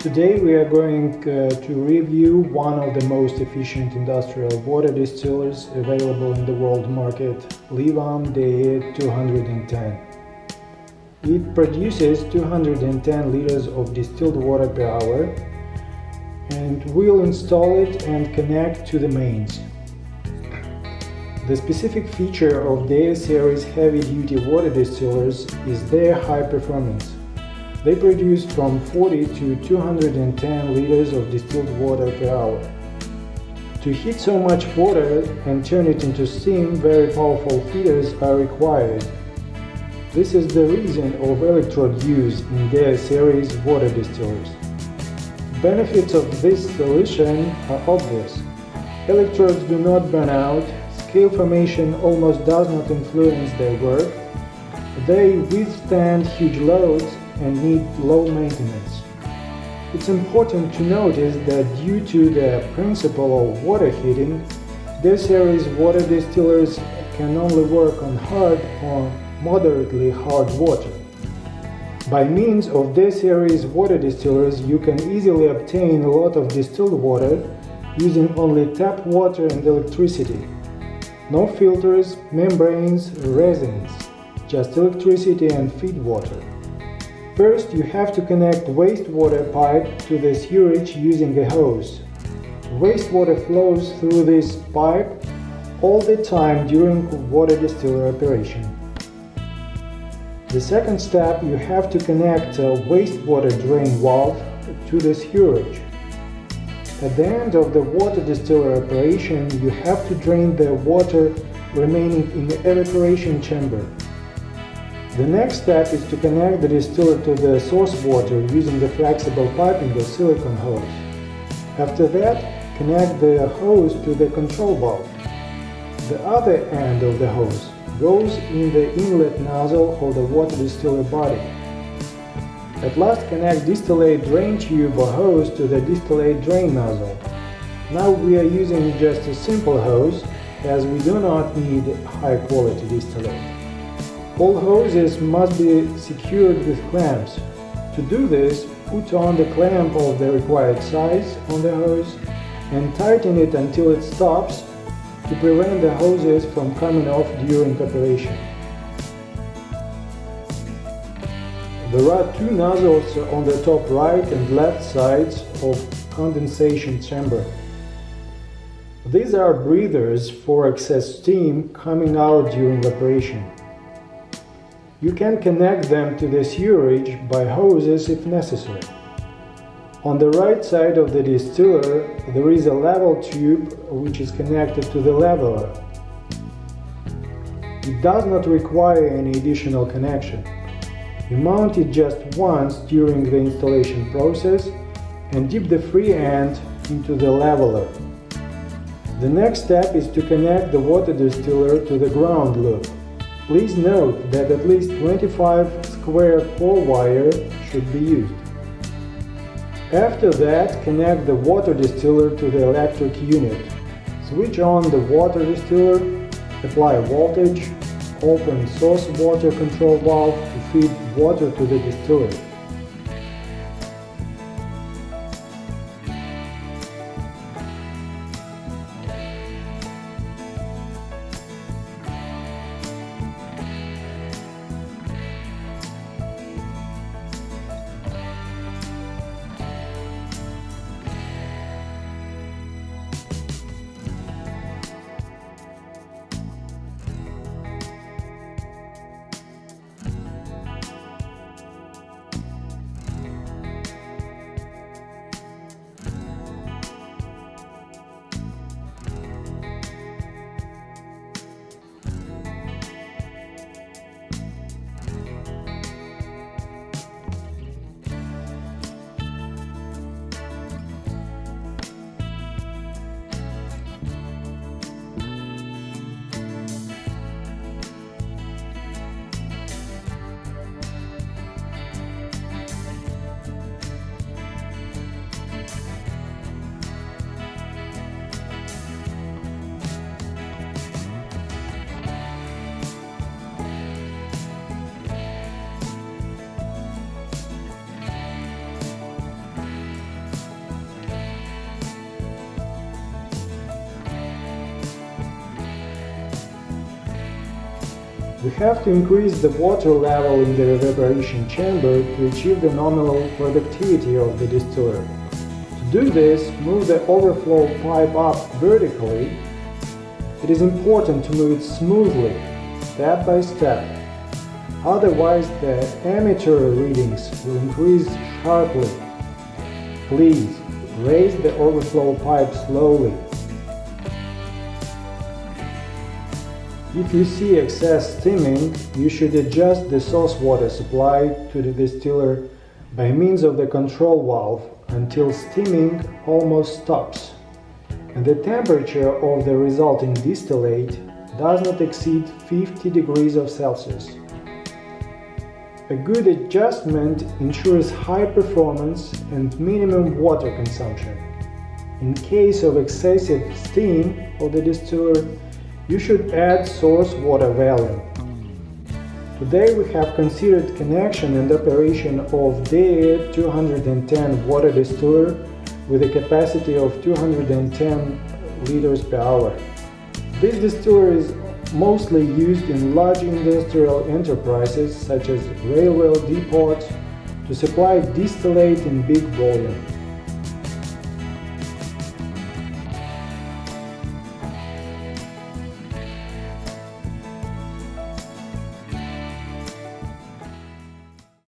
Today we are going to review one of the most efficient industrial water distillers available in the world market, DE-210. It produces 210 liters of distilled water per hour, and we'll install it and connect to the mains. The specific feature of DE series heavy-duty water distillers is their high performance. They produce from 40 to 210 liters of distilled water per hour. To heat so much water and turn it into steam, very powerful heaters are required. This is the reason of electrode use in DE series water distillers. Benefits of this solution are obvious. Electrodes do not burn out, scale formation almost does not influence their work, they withstand huge loads and need low maintenance. It's important to notice that due to the principle of water heating, DE series water distillers can only work on hard or moderately hard water. By means of DE series water distillers, you can easily obtain a lot of distilled water using only tap water and electricity. No filters, membranes, resins, just electricity and feed water. First, you have to connect wastewater pipe to the sewage using a hose. Wastewater flows through this pipe all the time during water distiller operation. The second step, you have to connect a wastewater drain valve to the sewage. At the end of the water distiller operation, you have to drain the water remaining in the evaporation chamber. The next step is to connect the distiller to the source water using the flexible piping or silicone hose. After that, connect the hose to the control valve. The other end of the hose goes in the inlet nozzle of the water distiller body. At last, connect distillate drain tube or hose to the distillate drain nozzle. Now we are using just a simple hose, as we do not need high quality distillate. All hoses must be secured with clamps. To do this, put on the clamp of the required size on the hose and tighten it until it stops to prevent the hoses from coming off during operation. There are two nozzles on the top right and left sides of condensation chamber. These are breathers for excess steam coming out during operation. You can connect them to the sewage by hoses if necessary. On the right side of the distiller, there is a level tube which is connected to the leveler. It does not require any additional connection. You mount it just once during the installation process and dip the free end into the leveler. The next step is to connect the water distiller to the ground loop. Please note that at least 25 square core wire should be used. After that, connect the water distiller to the electric unit. Switch on the water distiller, apply voltage, open source water control valve to feed water to the distiller. We have to increase the water level in the evaporation chamber to achieve the nominal productivity of the distiller. To do this, move the overflow pipe up vertically. It is important to move it smoothly, step by step. Otherwise, the ammeter readings will increase sharply. Please raise the overflow pipe slowly. If you see excess steaming, you should adjust the source water supply to the distiller by means of the control valve until steaming almost stops, and the temperature of the resulting distillate does not exceed 50 degrees Celsius. A good adjustment ensures high performance and minimum water consumption. In case of excessive steam of the distiller, you should add source water volume. Today we have considered connection and operation of DE-210 water distiller with a capacity of 210 liters per hour. This distiller is mostly used in large industrial enterprises such as railway depots to supply distillate in big volume.